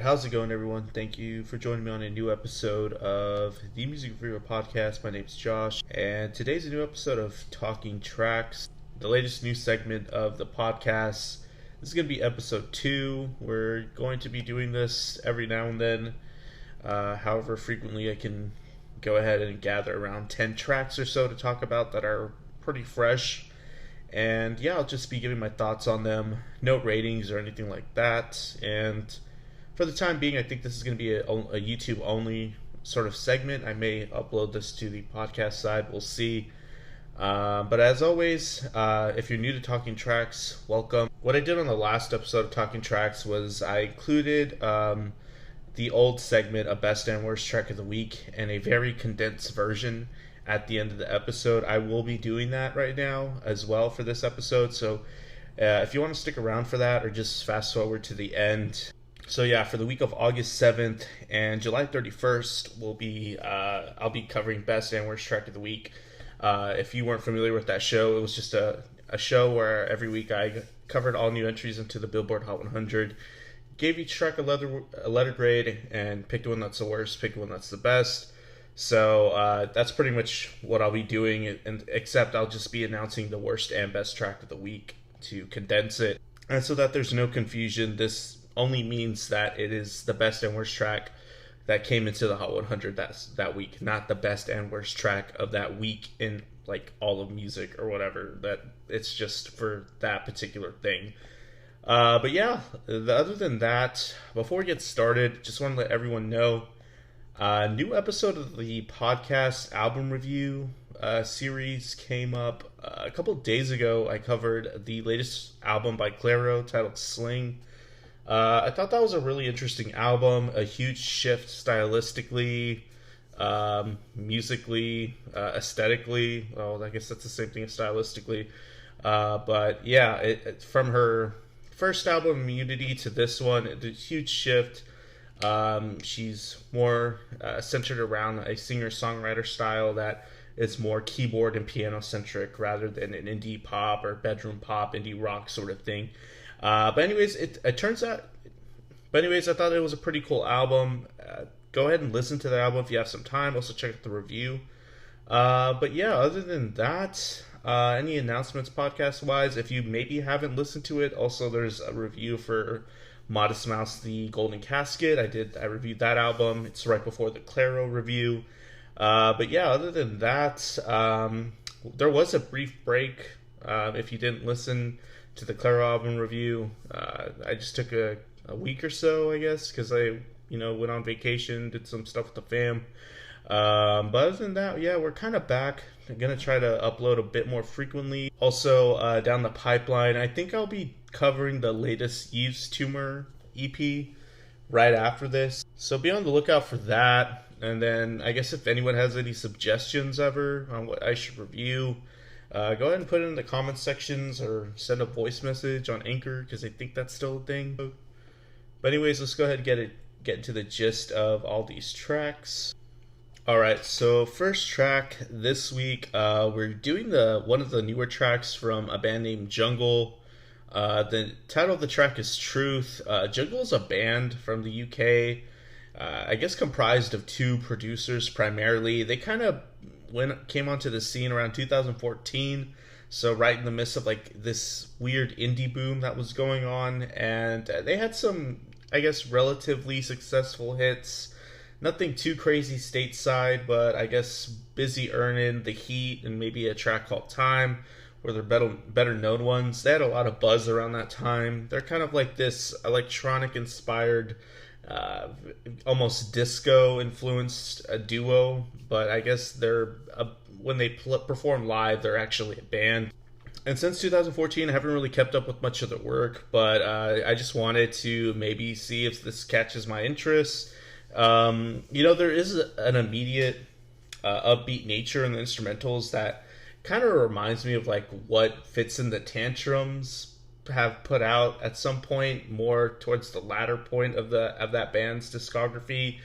how's it going, everyone? Thank you for joining me on a new episode of the Music Reviewer Podcast. My name's Josh, and today's a new episode of Talking Tracks, the latest new segment of the podcast. This is going to be episode 2. We're going to be doing this every now and then, however frequently I can go ahead and gather around 10 tracks or so to talk about that are pretty fresh. And yeah, I'll just be giving my thoughts on them, no ratings or anything like that. And for the time being, I think this is going to be a YouTube only sort of segment. I may upload this to the podcast side, we'll see. But as always, if you're new to Talking Tracks, welcome. What I did on the last episode of Talking Tracks was I included the old segment, a best and worst track of the week, and a very condensed version at the end of the episode. I will be doing that right now as well for this episode, so if you want to stick around for that or just fast forward to the end. So yeah, for the week of August 7th and July 31st, I'll be covering best and worst track of the week. If you weren't familiar with that show, it was just a show where every week I covered all new entries into the Billboard Hot 100, gave each track a letter grade, and picked one that's the worst, picked one that's the best. So that's pretty much what I'll be doing, except I'll just be announcing the worst and best track of the week to condense it. And so that there's no confusion, this only means that it is the best and worst track that came into the Hot 100 that week, not the best and worst track of that week in like all of music or whatever. That it's just for that particular thing. But yeah, other than that, before we get started, just want to let everyone know, new episode of the podcast album review series came up a couple days ago. I covered the latest album by Clairo titled Sling. I thought that was a really interesting album, a huge shift stylistically, musically, aesthetically. Well, I guess that's the same thing as stylistically. But yeah, from her first album, Unity, to this one, a huge shift. She's more centered around a singer-songwriter style that is more keyboard and piano-centric rather than an indie pop or bedroom pop, indie rock sort of thing. But anyways, it turns out... But anyways, I thought it was a pretty cool album. Go ahead and listen to the album if you have some time. Also check out the review. But yeah, other than that, any announcements podcast-wise, if you maybe haven't listened to it, also there's a review for Modest Mouse, The Golden Casket. I reviewed that album. It's right before the Clairo review. But yeah, other than that, there was a brief break. If you didn't listen to the Clairo album review, I just took a week or so, I guess, because I went on vacation, did some stuff with the fam. But other than that, yeah, we're kind of back. I'm going to try to upload a bit more frequently. Also, down the pipeline, I think I'll be covering the latest Eve's Tumor EP right after this. So be on the lookout for that. And then I guess if anyone has any suggestions ever on what I should review, go ahead and put it in the comment sections or send a voice message on Anchor, because I think that's still a thing. But anyways, let's go ahead and get into the gist of all these tracks. Alright, so first track this week, we're doing one of the newer tracks from a band named Jungle. The title of the track is Truth. Jungle is a band from the UK, I guess comprised of 2 producers primarily. They kind of came onto the scene around 2014, so right in the midst of like this weird indie boom that was going on, and they had some, I guess, relatively successful hits. Nothing too crazy stateside, but I guess Busy Earnin', The Heat, and maybe a track called Time were their better known ones. They had a lot of buzz around that time. They're kind of like this electronic inspired, almost disco influenced duo, but I guess when they perform live, they're actually a band. And since 2014, I haven't really kept up with much of their work, but I just wanted to maybe see if this catches my interest. There is an immediate upbeat nature in the instrumentals that kind of reminds me of like what Fits in the Tantrums have put out at some point, more towards the latter point of that band's discography.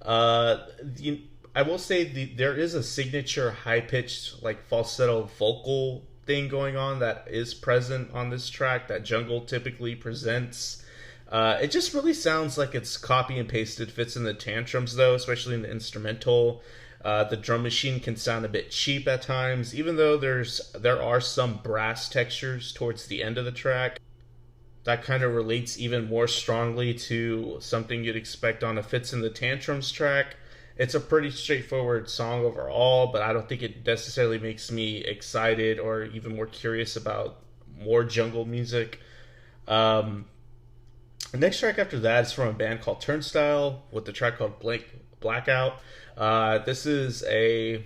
I will say there is a signature high-pitched like falsetto vocal thing going on that is present on this track that Jungle typically presents. It just really sounds like it's copy and pasted, fits in the tantrums though, especially in the instrumental. The drum machine can sound a bit cheap at times, even though there are some brass textures towards the end of the track. That kind of relates even more strongly to something you'd expect on a Fits in the Tantrums track. It's a pretty straightforward song overall, but I don't think it necessarily makes me excited or even more curious about more jungle music. The next track after that is from a band called Turnstile with the track called Blackout. This is a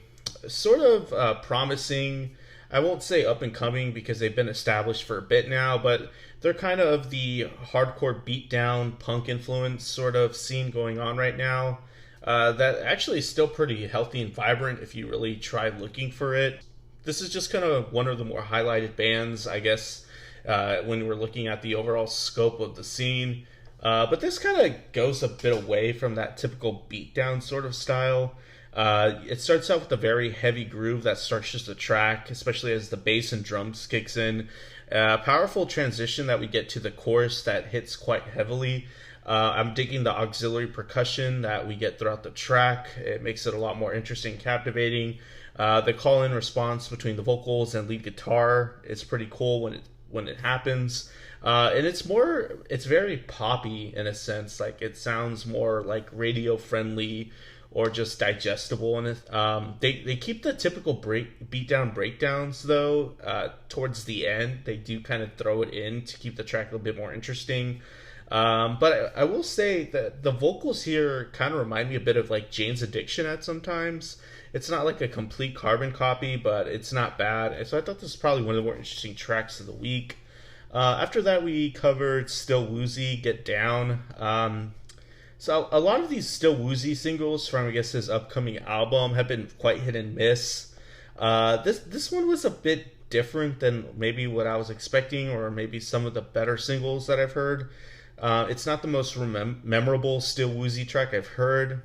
sort of promising, I won't say up and coming because they've been established for a bit now, but they're kind of the hardcore beatdown punk influence sort of scene going on right now. That actually is still pretty healthy and vibrant if you really try looking for it. This is just kind of one of the more highlighted bands, I guess, when we're looking at the overall scope of the scene. But this kind of goes a bit away from that typical beatdown sort of style. It starts out with a very heavy groove that starts just the track, especially as the bass and drums kicks in. Powerful transition that we get to the chorus that hits quite heavily. I'm digging the auxiliary percussion that we get throughout the track. It makes it a lot more interesting and captivating. The call-in response between the vocals and lead guitar is pretty cool when it happens. And it's very poppy in a sense. Like, it sounds more like radio friendly or just digestible. And they keep the typical beatdown breakdowns though. Towards the end, they do kind of throw it in to keep the track a little bit more interesting. But I will say that the vocals here kind of remind me a bit of like Jane's Addiction at sometimes. It's not like a complete carbon copy, but it's not bad. And so I thought this was probably one of the more interesting tracks of the week. After that, we covered Still Woozy, Get Down. So a lot of these Still Woozy singles from, I guess, his upcoming album have been quite hit and miss. This one was a bit different than maybe what I was expecting, or maybe some of the better singles that I've heard. It's not the most memorable Still Woozy track I've heard,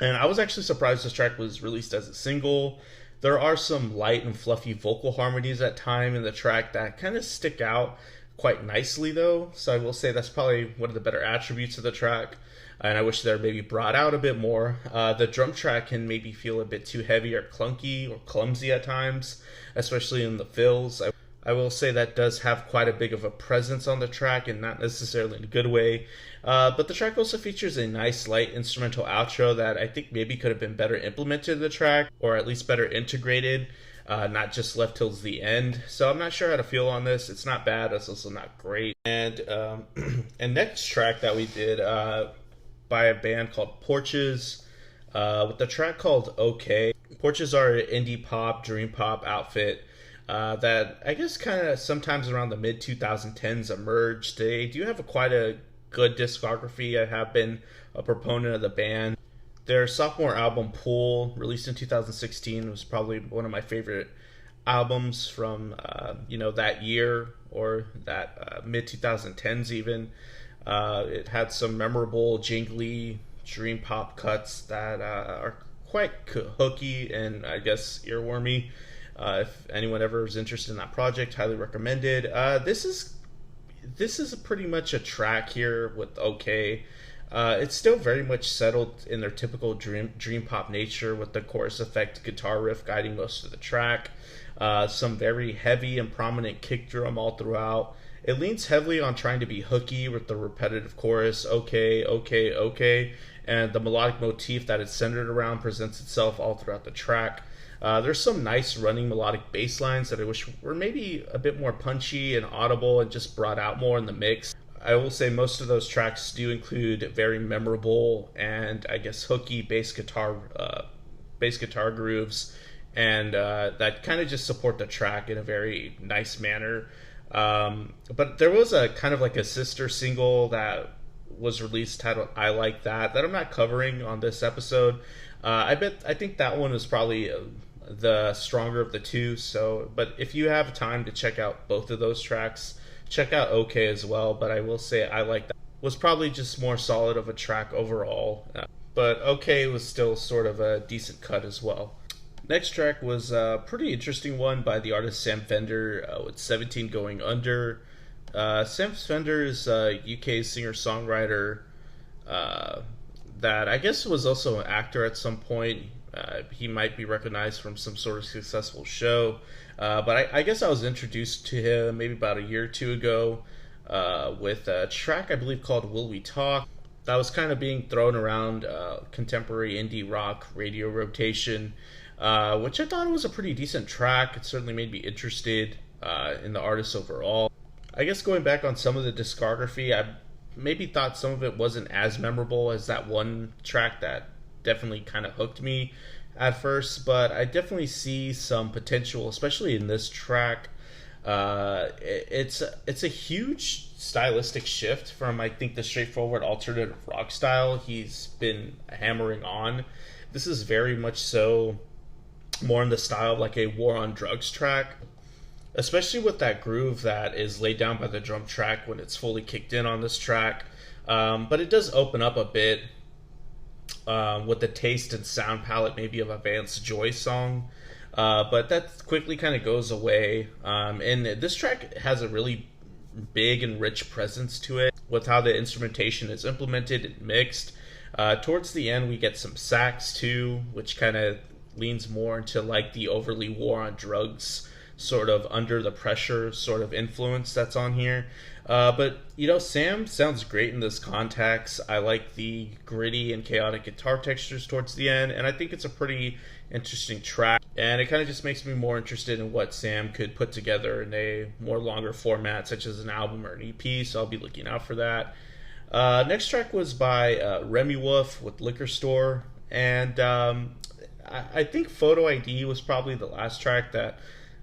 and I was actually surprised this track was released as a single. There are some light and fluffy vocal harmonies at time in the track that kind of stick out quite nicely though, so I will say that's probably one of the better attributes of the track, and I wish they were maybe brought out a bit more. The drum track can maybe feel a bit too heavy or clunky or clumsy at times, especially in the fills. I will say that does have quite a big of a presence on the track, and not necessarily in a good way. But the track also features a nice light instrumental outro that I think maybe could have been better implemented in the track, or at least better integrated, not just left till the end. So I'm not sure how to feel on this. It's not bad, it's also not great. And next track that we did by a band called Porches, with the track called OK. Porches are an indie pop, dream pop outfit that I guess kind of sometimes around the mid 2010s emerged. They do have quite a good discography. I have been a proponent of the band. Their sophomore album Pool, released in 2016, was probably one of my favorite albums from that year, or that mid 2010s even. It had some memorable jingly dream pop cuts that are quite hooky and I guess earwormy. If anyone ever is interested in that project, highly recommended. This is pretty much a track here with OK. It's still very much settled in their typical dream pop nature, with the chorus effect guitar riff guiding most of the track. Some very heavy and prominent kick drum all throughout. It leans heavily on trying to be hooky with the repetitive chorus, OK, OK, OK, and the melodic motif that it's centered around presents itself all throughout the track. There's some nice running melodic bass lines that I wish were maybe a bit more punchy and audible and just brought out more in the mix. I will say most of those tracks do include very memorable and I guess hooky bass guitar grooves, and that kind of just support the track in a very nice manner. But there was a kind of like a sister single that was released titled I Like That I'm not covering on this episode. I think that one was probably the stronger of the two. So, but if you have time to check out both of those tracks, check out OK as well. But I will say I Like That was probably just more solid of a track overall. But OK was still sort of a decent cut as well. Next track was a pretty interesting one by the artist Sam Fender with 17 Going Under. Sam Fender is a UK singer-songwriter uh, that I guess was also an actor at some point. He might be recognized from some sort of successful show. But I guess I was introduced to him maybe about a year or two ago with a track I believe called Will We Talk. That was kind of being thrown around contemporary indie rock radio rotation, which I thought was a pretty decent track. It certainly made me interested in the artist overall. I guess going back on some of the discography, I maybe thought some of it wasn't as memorable as that one track that definitely kind of hooked me at first, but I definitely see some potential, especially in this track. It's a huge stylistic shift from, I think, the straightforward alternative rock style he's been hammering on. This is very much so more in the style of like a War on Drugs track, especially with that groove that is laid down by the drum track when it's fully kicked in on this track. But it does open up a bit with the taste and sound palette maybe of a Vance Joy song. But that quickly kind of goes away. And this track has a really big and rich presence to it with how the instrumentation is implemented and mixed. Towards the end, we get some sax too, which kind of leans more into like the overly War on Drugs sort of under the pressure sort of influence that's on here. But, you know, Sam sounds great in this context. I like the gritty and chaotic guitar textures towards the end, and I think it's a pretty interesting track. And it kind of just makes me more interested in what Sam could put together in a more longer format, such as an album or an EP, so I'll be looking out for that. Next track was by Remi with Liquor Store, and I think Photo ID was probably the last track that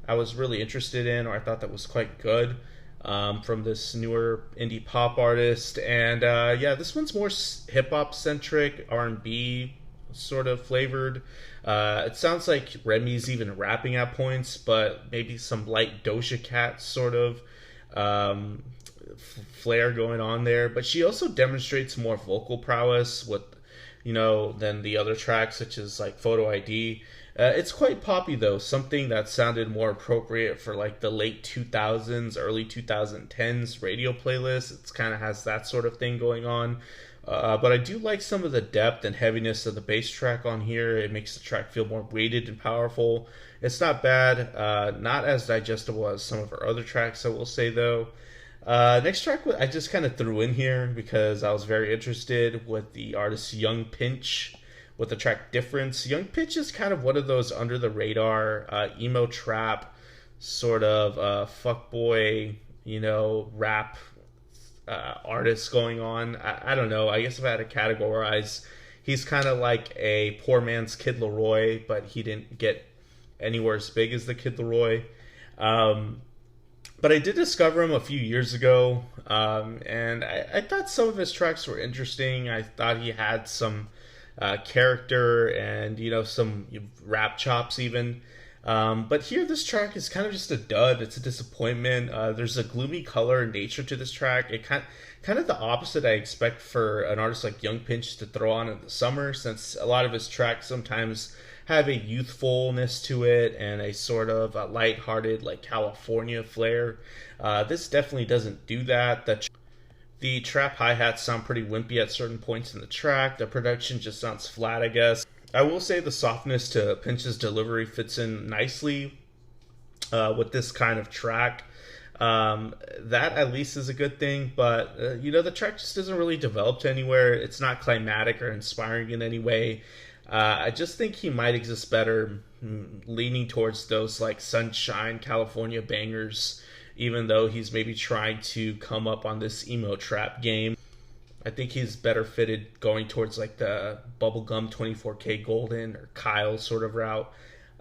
I was really interested in, or I thought that was quite good, from this newer indie pop artist. And yeah, this one's more hip hop centric, R&B sort of flavored. It sounds like Remi's even rapping at points, but maybe some light Doja Cat sort of flair going on there. But she also demonstrates more vocal prowess with, you know, than the other tracks, such as like Photo ID. It's quite poppy though, something that sounded more appropriate for like the late 2000s, early 2010s radio playlist. It kind of has that sort of thing going on. But I do like some of the depth and heaviness of the bass track on here. It makes the track feel more weighted and powerful. It's not bad, not as digestible as some of her other tracks, I will say though. Next track I just kind of threw in here because I was very interested with the artist Young Pinch with the track Difference. Young Pinch is kind of one of those under the radar emo trap sort of fuckboy, you know, rap artists going on. I don't know. I guess if I had to categorize, he's kind of like a poor man's Kid Laroi, but he didn't get anywhere as big as the Kid Laroi. But I did discover him a few years ago, and I thought some of his tracks were interesting. I thought he had some character and, you know, some rap chops even. But here, this track is kind of just a dud. It's a disappointment. There's a gloomy color and nature to this track. It kind of the opposite I expect for an artist like Young Pinch to throw on in the summer, since a lot of his tracks sometimes have a youthfulness to it and a sort of a lighthearted, like California flair. This definitely doesn't do that. The trap hi-hats sound pretty wimpy at certain points in the track. The production just sounds flat, I guess. I will say the softness to Pinch's delivery fits in nicely with this kind of track. That at least is a good thing, but you know, the track just doesn't really develop to anywhere. It's not climatic or inspiring in any way. I just think he might exist better leaning towards those like Sunshine California bangers, even though he's maybe trying to come up on this emo trap game. I think he's better fitted going towards like the Bubblegum 24K Golden or Kyle sort of route.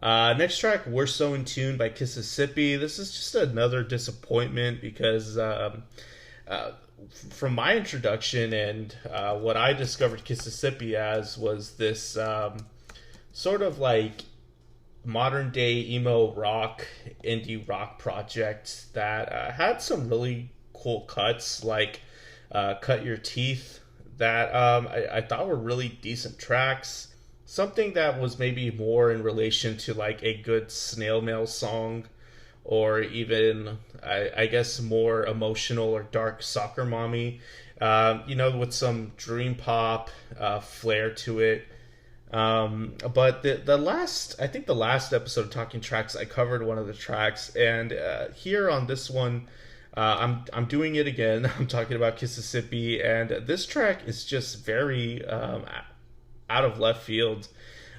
Next track, We're So In Tune by Kississippi. This is just another disappointment because from my introduction and what I discovered Kississippi as was this sort of like modern day emo rock, indie rock project that had some really cool cuts, like Cut Your Teeth, that I thought were really decent tracks. Something that was maybe more in relation to like a good snail mail song or even I guess more emotional or dark soccer mommy. With some dream pop flair to it. But the last, I think the last episode of Talking Tracks, I covered one of the tracks, and here on this one, I'm doing it again. I'm talking about Kississippi, and this track is just very out of left field.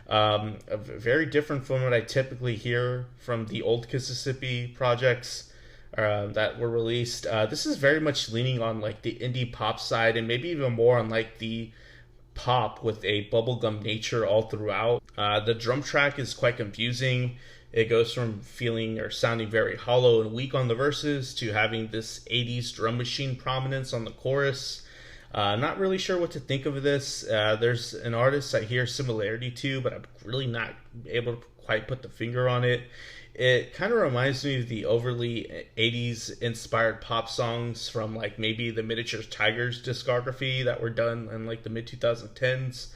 Very different from what I typically hear from the old Kississippi projects that were released. This is very much leaning on like the indie pop side, and maybe even more on like the pop with a bubblegum nature all throughout. The drum track is quite confusing. It goes from feeling or sounding very hollow and weak on the verses to having this 80s drum machine prominence on the chorus. Not really sure what to think of this. There's an artist I hear similarity to, but I'm really not able to quite put the finger on it. It kind of reminds me of the overly 80s inspired pop songs from like maybe the Miniature Tigers discography that were done in like the mid 2010s.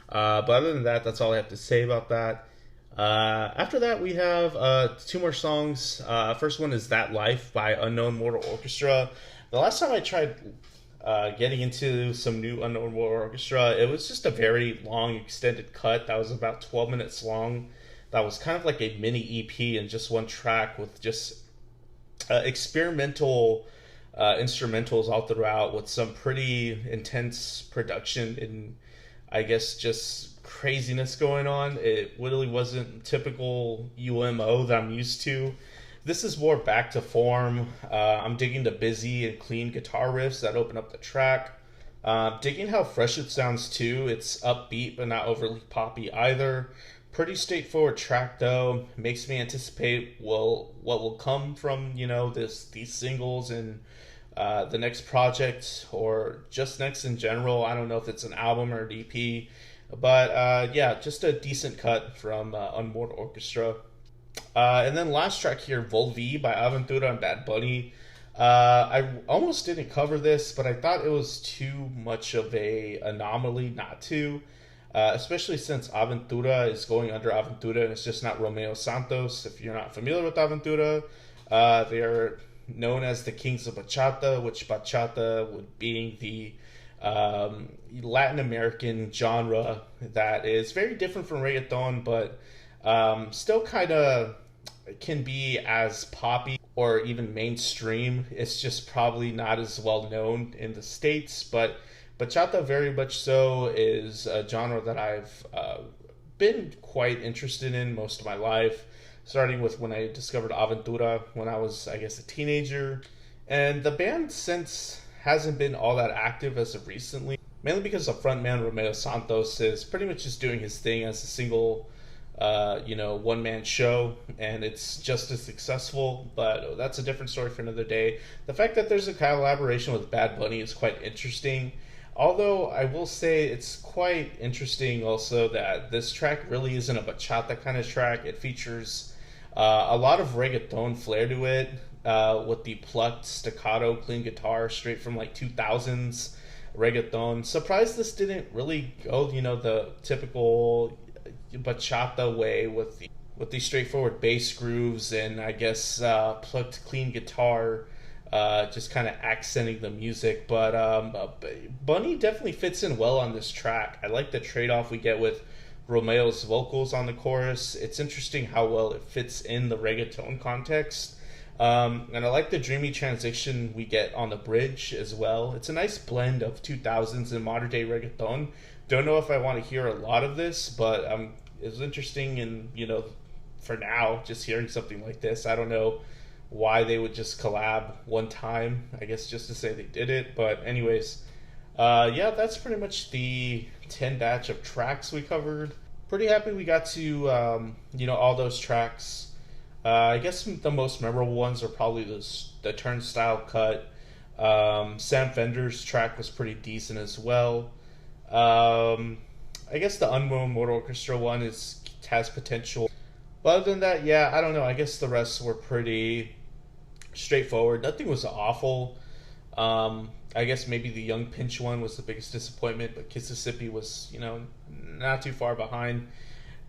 But other than that, that's all I have to say about that. After that, we have two more songs. First one is That Life by Unknown Mortal Orchestra. The last time I tried getting into some new Unknown Mortal Orchestra, it was just a very long extended cut that was about 12 minutes long. That was kind of like a mini EP and just one track with just experimental instrumentals all throughout with some pretty intense production and I guess just craziness going on. It really wasn't typical UMO that I'm used to. This is more back to form. I'm digging the busy and clean guitar riffs that open up the track. Digging how fresh it sounds too. It's upbeat but not overly poppy either. Pretty straightforward track though. Makes me anticipate what will come from these singles and the next project or just next in general. I don't know if it's an album or an EP, but yeah, just a decent cut from Unmoored Orchestra. And then last track here, Volvi by Aventura and Bad Bunny. I almost didn't cover this, but I thought it was too much of a anomaly not to. Especially since Aventura is going under Aventura and it's just not Romeo Santos. If you're not familiar with Aventura, they are known as the Kings of Bachata, which Bachata would being the Latin American genre that is very different from reggaeton, but still kind of can be as poppy or even mainstream. It's just probably not as well known in the States, but Bachata very much so is a genre that I've been quite interested in most of my life, starting with when I discovered Aventura when I was, I guess, a teenager. And the band since hasn't been all that active as of recently, mainly because the frontman Romeo Santos is pretty much just doing his thing as a single, one-man show, and it's just as successful, but that's a different story for another day. The fact that there's a collaboration with Bad Bunny is quite interesting. Although I will say it's quite interesting also that this track really isn't a bachata kind of track. It features a lot of reggaeton flair to it with the plucked staccato clean guitar straight from like 2000s reggaeton. Surprised this didn't really go, the typical bachata way with the straightforward bass grooves and I guess plucked clean guitar. Just kind of accenting the music, but Bunny definitely fits in well on this track. I like the trade-off we get with Romeo's vocals on the chorus. It's interesting how well it fits in the reggaeton context, and I like the dreamy transition we get on the bridge as well. It's a nice blend of 2000s and modern-day reggaeton. Don't know if I want to hear a lot of this, but it's interesting, and for now, just hearing something like this, I don't know why they would just collab one time, I guess just to say they did it. But anyways, yeah, that's pretty much the 10 batch of tracks we covered. Pretty happy we got to all those tracks. I guess the most memorable ones are probably the Turnstile cut. Sam Fender's track was pretty decent as well. I guess the Unknown Mortal Orchestra one has potential. But other than that, yeah, I don't know. I guess the rest were pretty straightforward. Nothing was awful. I guess maybe the Young Pinch one was the biggest disappointment, but Kississippi was, not too far behind.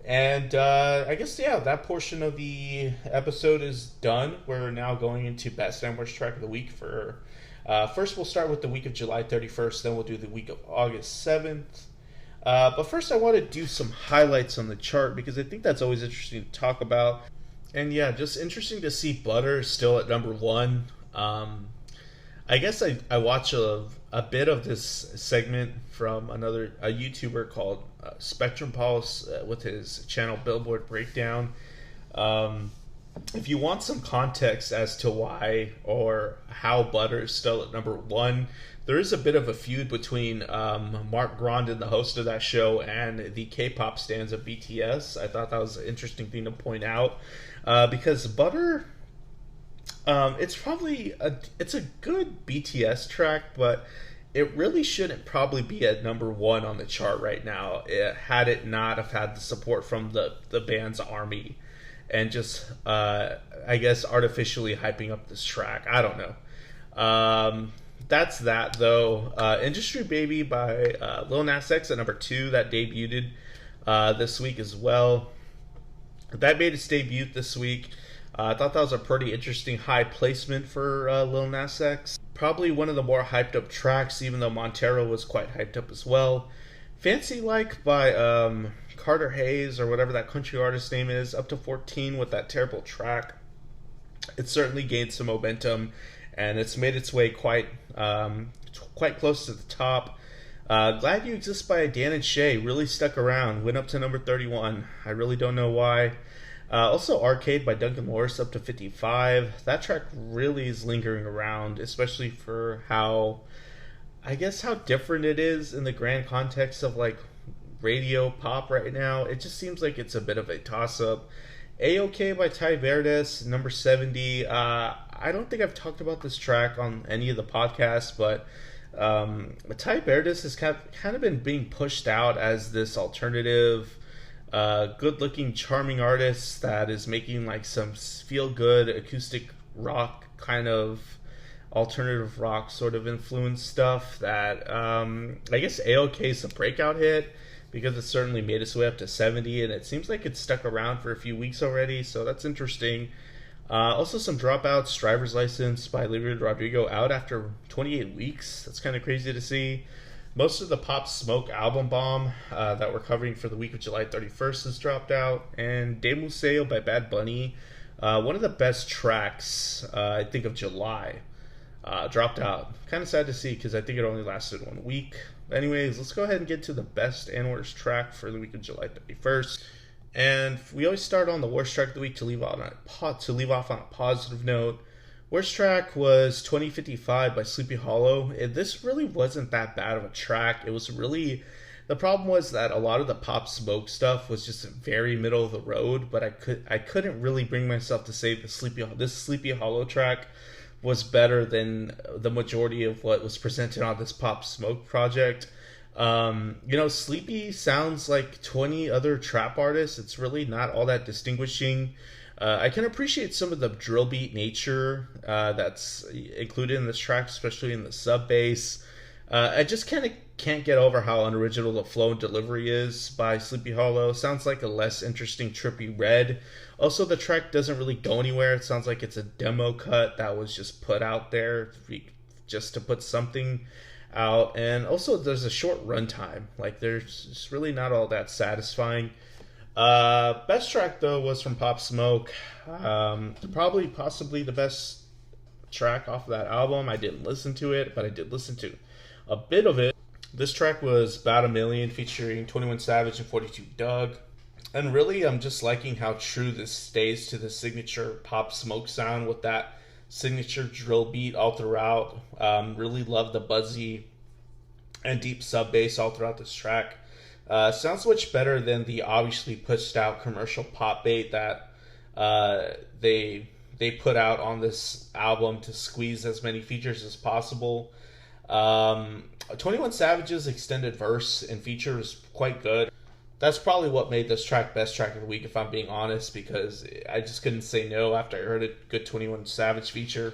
And I guess, yeah, that portion of the episode is done. We're now going into best and worst track of the week for. First, we'll start with the week of July 31st, then we'll do the week of August 7th. But first, I want to do some highlights on the chart because I think that's always interesting to talk about. And yeah, just interesting to see Butter still at number one. I guess I watch a bit of this segment from a YouTuber called Spectrum Pulse with his channel Billboard Breakdown. If you want some context as to why or how Butter is still at number one, there is a bit of a feud between Mark Grondin, the host of that show, and the K-pop stans of BTS. I thought that was an interesting thing to point out because Butter, it's a good BTS track, but it really shouldn't probably be at number one on the chart right now. Had it not have had the support from the band's army and just I guess artificially hyping up this track. I don't know. That's that though. Industry Baby by Lil Nas X at number 2 that debuted this week as well. That made its debut this week. I thought that was a pretty interesting high placement for Lil Nas X. Probably one of the more hyped up tracks, even though Montero was quite hyped up as well. Fancy Like by Carter Hayes, or whatever that country artist name is, up to 14 with that terrible track. It certainly gained some momentum, and it's made its way quite close to the top. Glad You Exist by Dan and Shay really stuck around, went up to number 31. I really don't know why. Also Arcade by Duncan Morris up to 55. That track really is lingering around, especially for how different it is in the grand context of like radio pop right now. It just seems like it's a bit of a toss-up. A-OK by Ty Verdes, number 70. I don't think I've talked about this track on any of the podcasts, but Ty Verdes has kind of been being pushed out as this alternative, good-looking, charming artist that is making like some feel-good acoustic rock kind of alternative rock sort of influence stuff that I guess A-OK is a breakout hit because it certainly made its way up to 70, and it seems like it's stuck around for a few weeks already, so that's interesting. Also some Dropouts, Driver's License by Olivia Rodrigo out after 28 weeks. That's kind of crazy to see. Most of the Pop Smoke album bomb that we're covering for the week of July 31st has dropped out. And De Museo by Bad Bunny, one of the best tracks, I think, of July, dropped out. Kind of sad to see because I think it only lasted 1 week. Anyways, let's go ahead and get to the best and worst track for the week of July 31st. And we always start on the worst track of the week to leave off on a positive note. Worst track was 2055 by Sleepy Hollow. This really wasn't that bad of a track. It was really... The problem was that a lot of the Pop Smoke stuff was just very middle of the road, but I couldn't really bring myself to say this Sleepy Hollow track was better than the majority of what was presented on this Pop Smoke project. Sleepy sounds like 20 other trap artists. It's really not all that distinguishing. I can appreciate some of the drill beat nature that's included in this track, especially in the sub bass. I just can't get over how unoriginal the flow and delivery is by Sleepy Hollow. Sounds like a less interesting Trippy Red. Also, the track doesn't really go anywhere. It sounds like it's a demo cut that was just put out there just to put something out. And also, there's a short runtime. Like, it's really not all that satisfying. Best track, though, was from Pop Smoke. Possibly the best track off of that album. I didn't listen to it, but I did listen to a bit of it. This track was About a Million featuring 21 Savage and 42 Doug. And really, I'm just liking how true this stays to the signature Pop Smoke sound with that signature drill beat all throughout. Really love the buzzy and deep sub bass all throughout this track. Sounds much better than the obviously pushed out commercial pop bait that they put out on this album to squeeze as many features as possible. 21 Savage's extended verse and feature is quite good. That's probably what made this track best track of the week, if I'm being honest, because I just couldn't say no after I heard a good 21 Savage feature.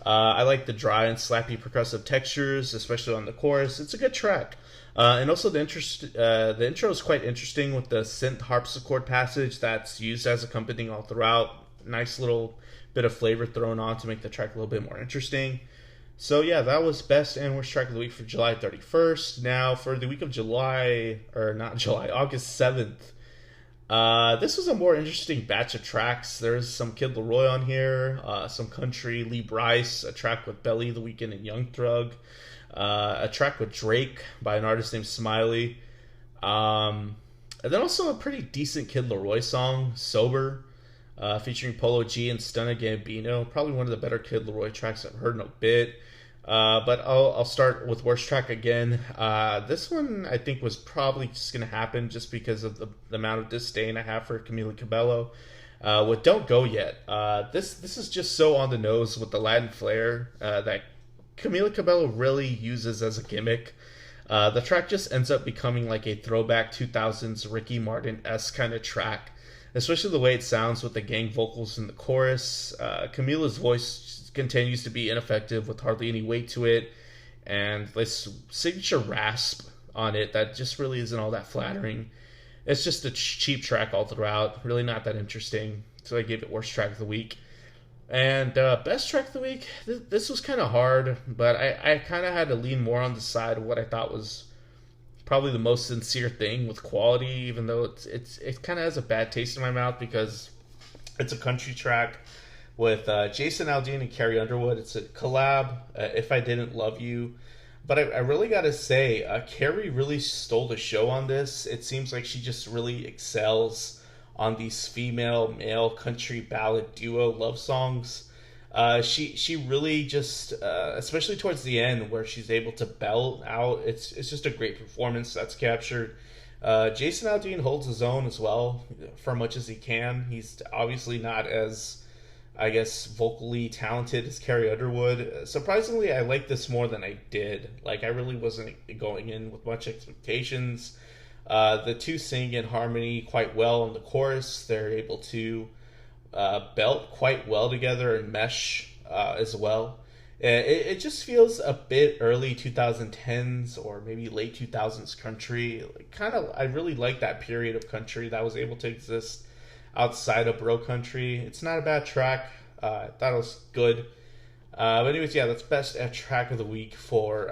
I like the dry and slappy percussive textures, especially on the chorus. It's a good track. And also the intro is quite interesting with the synth harpsichord passage that's used as accompanying all throughout. Nice little bit of flavor thrown on to make the track a little bit more interesting. So yeah, that was best and worst track of the week for July 31st. Now for the week of August 7th. This was a more interesting batch of tracks. There's some Kid Laroi on here, some country, Lee Brice, a track with Belly, The Weeknd, and Young Thug, a track with Drake by an artist named Smiley, and then also a pretty decent Kid Laroi song, Sober, featuring Polo G and Stunna Gambino. Probably one of the better Kid Laroi tracks I've heard in a bit. But I'll start with worst track again. This one I think was probably just going to happen just because of the amount of disdain I have for Camila Cabello. With Don't Go Yet. This is just so on the nose with the Latin flair that Camila Cabello really uses as a gimmick. The track just ends up becoming like a throwback 2000s Ricky Martin-esque kind of track. Especially the way it sounds with the gang vocals in the chorus. Camila's voice continues to be ineffective with hardly any weight to it, and this signature rasp on it that just really isn't all that flattering. It's just a cheap track all throughout, really not that interesting, so I gave it worst track of the week. And best track of the week, this was kind of hard, but I kind of had to lean more on the side of what I thought was probably the most sincere thing with quality, even though it kind of has a bad taste in my mouth because it's a country track with Jason Aldean and Carrie Underwood. It's a collab, If I Didn't Love You. But I really got to say, Carrie really stole the show on this. It seems like she just really excels on these female-male country ballad duo love songs. She really just, especially towards the end where she's able to belt out, it's just a great performance that's captured. Jason Aldean holds his own as well for much as he can. He's obviously not as, I guess, vocally talented as Carrie Underwood. Surprisingly, I like this more than I did. Like, I really wasn't going in with much expectations. The two sing in harmony quite well in the chorus. They're able to belt quite well together and mesh as well. It just feels a bit early 2010s or maybe late 2000s country. I really like that period of country that was able to exist outside of bro country. It's not a bad track. I thought it was good. But anyways, yeah, that's best track of the week for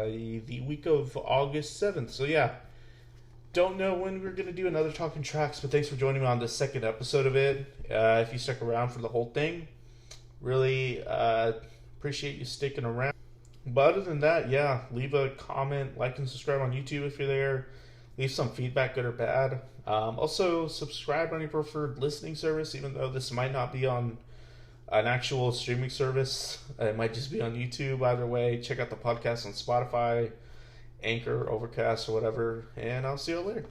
the week of August 7th. So yeah, don't know when we're going to do another Talking Tracks, but thanks for joining me on this second episode of it. If you stuck around for the whole thing, really appreciate you sticking around. But other than that, yeah, leave a comment, like and subscribe on YouTube if you're there. Leave some feedback, good or bad. Also, subscribe on your preferred listening service, even though this might not be on an actual streaming service. It might just be on YouTube. Either way, check out the podcast on Spotify, Anchor, Overcast, or whatever. And I'll see you later.